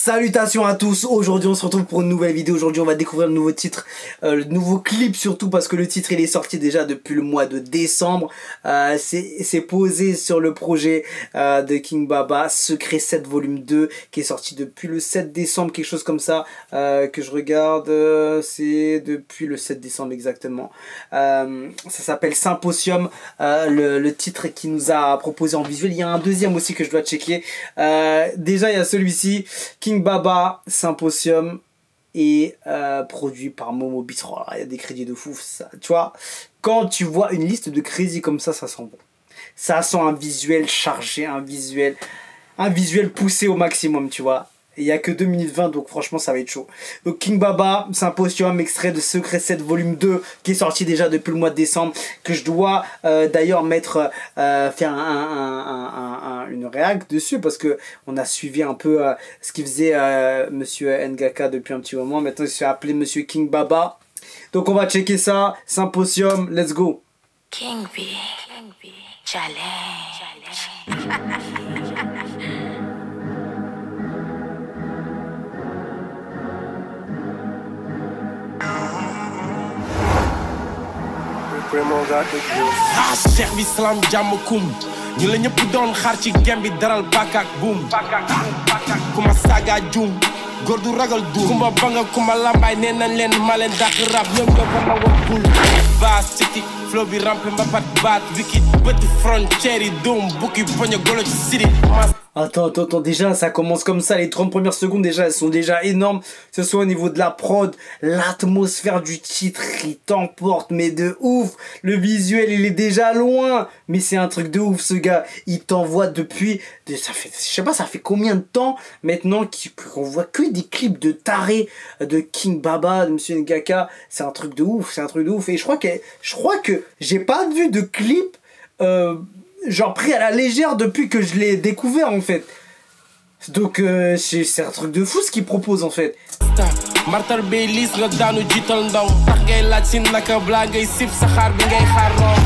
Salutations à tous, aujourd'hui on se retrouve pour une nouvelle vidéo. Aujourd'hui on va découvrir le nouveau titre, le nouveau clip surtout parce que le titre il est sorti déjà depuis le mois de décembre. C'est posé sur le projet de King Baba, Secret 7 volume 2 qui est sorti depuis le 7 décembre, quelque chose comme ça, que je regarde, c'est depuis le 7 décembre exactement. Ça s'appelle Symposium, le titre qui nous a proposé en visuel. Il y a un deuxième aussi que je dois checker. Déjà il y a celui-ci, King Baba, Symposium, et produit par Momo Beats. Oh, il y a des crédits de fou, ça. Tu vois, quand tu vois une liste de crédits comme ça sent bon. Ça sent un visuel chargé, un visuel poussé au maximum, tu vois. Il n'y a que 2 minutes 20, donc franchement ça va être chaud. Donc King Baba, Symposium, extrait de Secret 7 volume 2 qui est sorti déjà depuis le mois de décembre, que je dois d'ailleurs mettre, faire une réac dessus parce que on a suivi un peu ce qu'il faisait Monsieur Ngaka depuis un petit moment. Maintenant il se fait appeler Monsieur King Baba. Donc on va checker ça, Symposium, let's go. King B, challenge. Cheikh Islam jàmm kum ñu la ñëpp doon xaar ci gem bi daral bakak boom kuma saga jum góor du ragal du kuma banga kuma lambaay nee nañ leen ma leen dàq rap ñoom ñoo ko nangoo bul bass city flow bi rampe mbapat baat wiki bët frontière yi doom bukki poño golo ci city. Attends, déjà ça commence comme ça, les 30 premières secondes déjà elles sont déjà énormes, que ce soit au niveau de la prod, l'atmosphère du titre, il t'emporte mais de ouf, le visuel il est déjà loin, mais c'est un truc de ouf ce gars, il t'envoie depuis, ça fait, je sais pas ça fait combien de temps maintenant qu'on voit que des clips de taré de King Baba, de Monsieur Ngaka, c'est un truc de ouf, et je crois que j'ai pas vu de clip, genre pris à la légère depuis que je l'ai découvert en fait. Donc c'est un truc de fou ce qu'il propose en fait. Martar Bélis nga daanu jiital ndaw tax ngay laaj si naka bla ngay sip saxaar bi ngay xaar room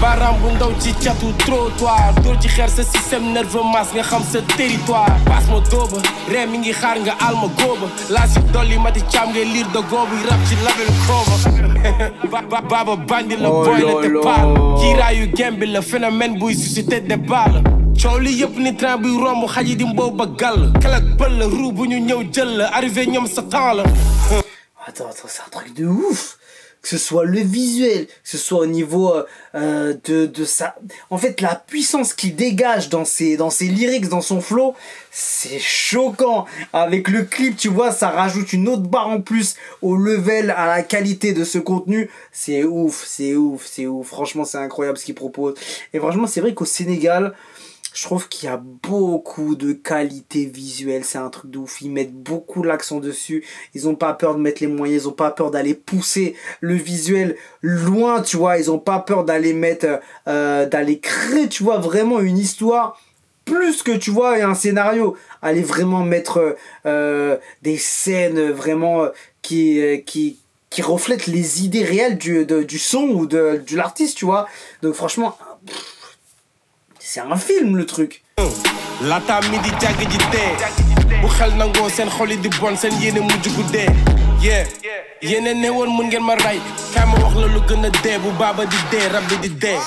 baram bu ndaw ci catu trottoir dóor ci xeer sa système nerveux masse nga xam sa territoire passe ma dóoba ree mi ngi xaar nga alma góoba laa si dolli mati caam ngay liir de góobu rap ci label xooba baba bandi la boy la te paal kiiraayu gembi la phénomène buy suscité débat la coow li yëpp ni train buy romb xaji di mbow ba gàll kalak bël la roue bu ñu ñëw jël la arrivé ñoom sa temps la. Attends, c'est un truc de ouf. Que ce soit le visuel, que ce soit au niveau de ça. En fait, la puissance qu'il dégage dans ses lyrics, dans son flow, c'est choquant. Avec le clip, tu vois, ça rajoute une autre barre en plus au level, à la qualité de ce contenu. C'est ouf. Franchement, c'est incroyable ce qu'il propose. Et franchement, c'est vrai qu'au Sénégal, je trouve qu'il y a beaucoup de qualité visuelle, c'est un truc de ouf, ils mettent beaucoup l'accent dessus, ils ont pas peur de mettre les moyens, ils ont pas peur d'aller pousser le visuel loin, tu vois, ils ont pas peur d'aller mettre, d'aller créer, tu vois, vraiment une histoire, plus que, tu vois, un scénario, aller vraiment mettre des scènes vraiment qui reflètent les idées réelles du son ou de l'artiste, tu vois, donc franchement... C'est un film le truc. Lata midi jagg ji dee bu xel nangoo seen xol yi di bon seen yéene mujj gu dee yéene ne woon mun ngeen ma ray kaay ma wax la lu gën a dee bu baaba di dee rab bi di dee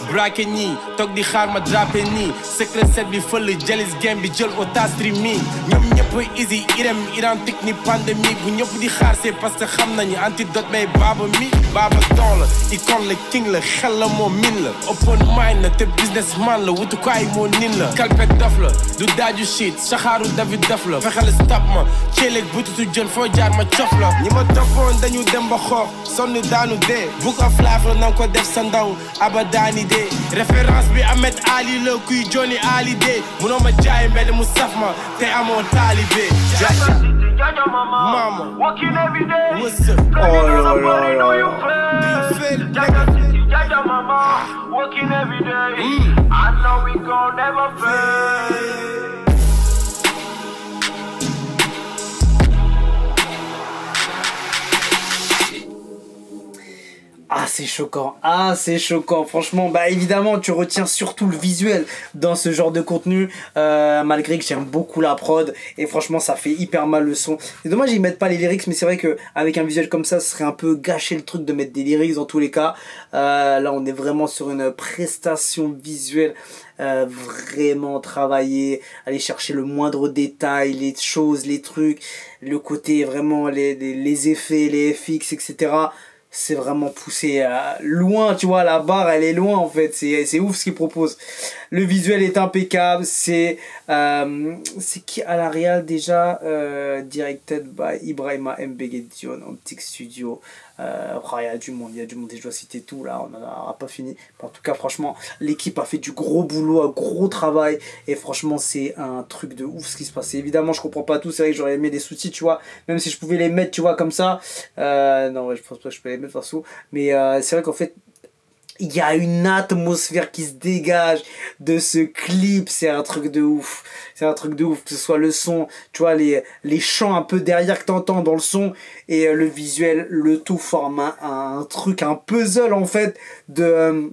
braqué ñii toog di xaar ma drapé nii Secret 7 bi fël jalis game bi jël otage streaming ñoom ñëpp easy irem identique ni pandémie bu ñëpp di xaar c'est parce que xam nañu antidote may baaba mi baaba don la icône la king la xel la moo min la open mind la te businessman la wutukaay moo nin la kalpek daf la du daaju shit saxaaru David daf la fexeel stop ma ceeleeg bututu jën foo jaar ma cof la ñi ma toppoon dañu dem ba xoox sonn daanu dee book of life la nanga ko def sa ndaw abadaani dee référence bi Ahmed Ali la kuy Johnny Ali dee munoo ma jaay mbedd mu saf ma te amoo taalibe mama walking every day what's up Jaja mama walking every day I know we gon' never fail. Ah, c'est choquant. Ah, c'est choquant. Franchement, bah évidemment, tu retiens surtout le visuel dans ce genre de contenu. Malgré que j'aime beaucoup la prod. Et franchement, ça fait hyper mal le son. C'est dommage, ils mettent pas les lyrics. Mais c'est vrai que avec un visuel comme ça, ce serait un peu gâcher le truc de mettre des lyrics dans tous les cas. Là, on est vraiment sur une prestation visuelle vraiment travaillée. Aller chercher le moindre détail, les choses, les trucs. Le côté vraiment, les effets, les FX, etc. C'est vraiment poussé loin, tu vois, la barre elle est loin en fait, c'est ouf ce qu'ils proposent. Le visuel est impeccable, c'est qui à la réal déjà, directed by Ibrahima Mbegedion, Optic Studio. Il y a du monde, et je dois citer tout là, on n'en aura pas fini. En tout cas, franchement, l'équipe a fait du gros boulot, un gros travail, et franchement, c'est un truc de ouf ce qui se passe. Et évidemment, je comprends pas tout, c'est vrai que j'aurais aimé des sous-titres, tu vois, même si je pouvais les mettre, tu vois, comme ça. Non, ouais, je pense pas que je peux les mettre de toute façon, mais c'est vrai qu'en fait, il y a une atmosphère qui se dégage de ce clip, c'est un truc de ouf. C'est un truc de ouf, que ce soit le son, tu vois, les chants un peu derrière que t'entends dans le son, et le visuel, le tout forme un truc, un puzzle en fait, de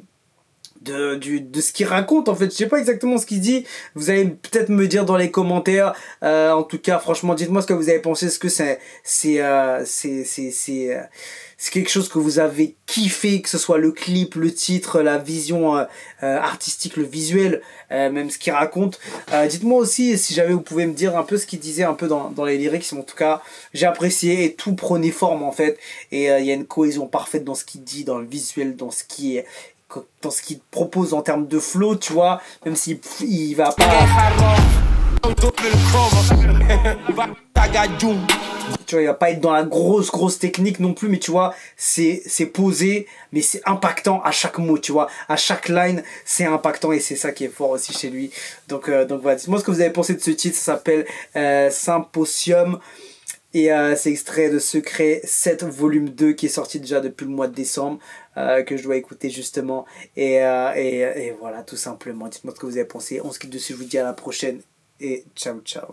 ce qu'il raconte en fait. Je sais pas exactement ce qu'il dit, vous allez peut-être me dire dans les commentaires. En tout cas, franchement, dites-moi ce que vous avez pensé. Est-ce que c'est quelque chose que vous avez kiffé, que ce soit le clip, le titre, la vision artistique, le visuel, même ce qu'il raconte. Dites-moi aussi si jamais vous pouvez me dire un peu ce qu'il disait un peu dans les lyrics. En tout cas, j'ai apprécié, et tout prenait forme en fait, et il y a une cohésion parfaite dans ce qu'il dit, dans le visuel, dans ce qu'il propose en termes de flow, tu vois, même s'il il va pas, tu vois, il va pas être dans la grosse technique non plus, mais tu vois, c'est posé, mais c'est impactant à chaque mot, tu vois, à chaque line, c'est impactant, et c'est ça qui est fort aussi chez lui. Donc voilà, dites-moi ce que vous avez pensé de ce titre. Ça s'appelle Symposium. Et c'est extrait de Secret 7 volume 2 qui est sorti déjà depuis le mois de décembre, que je dois écouter justement. Et voilà, tout simplement. Dites-moi ce que vous avez pensé. On se quitte dessus, je vous dis à la prochaine et ciao ciao.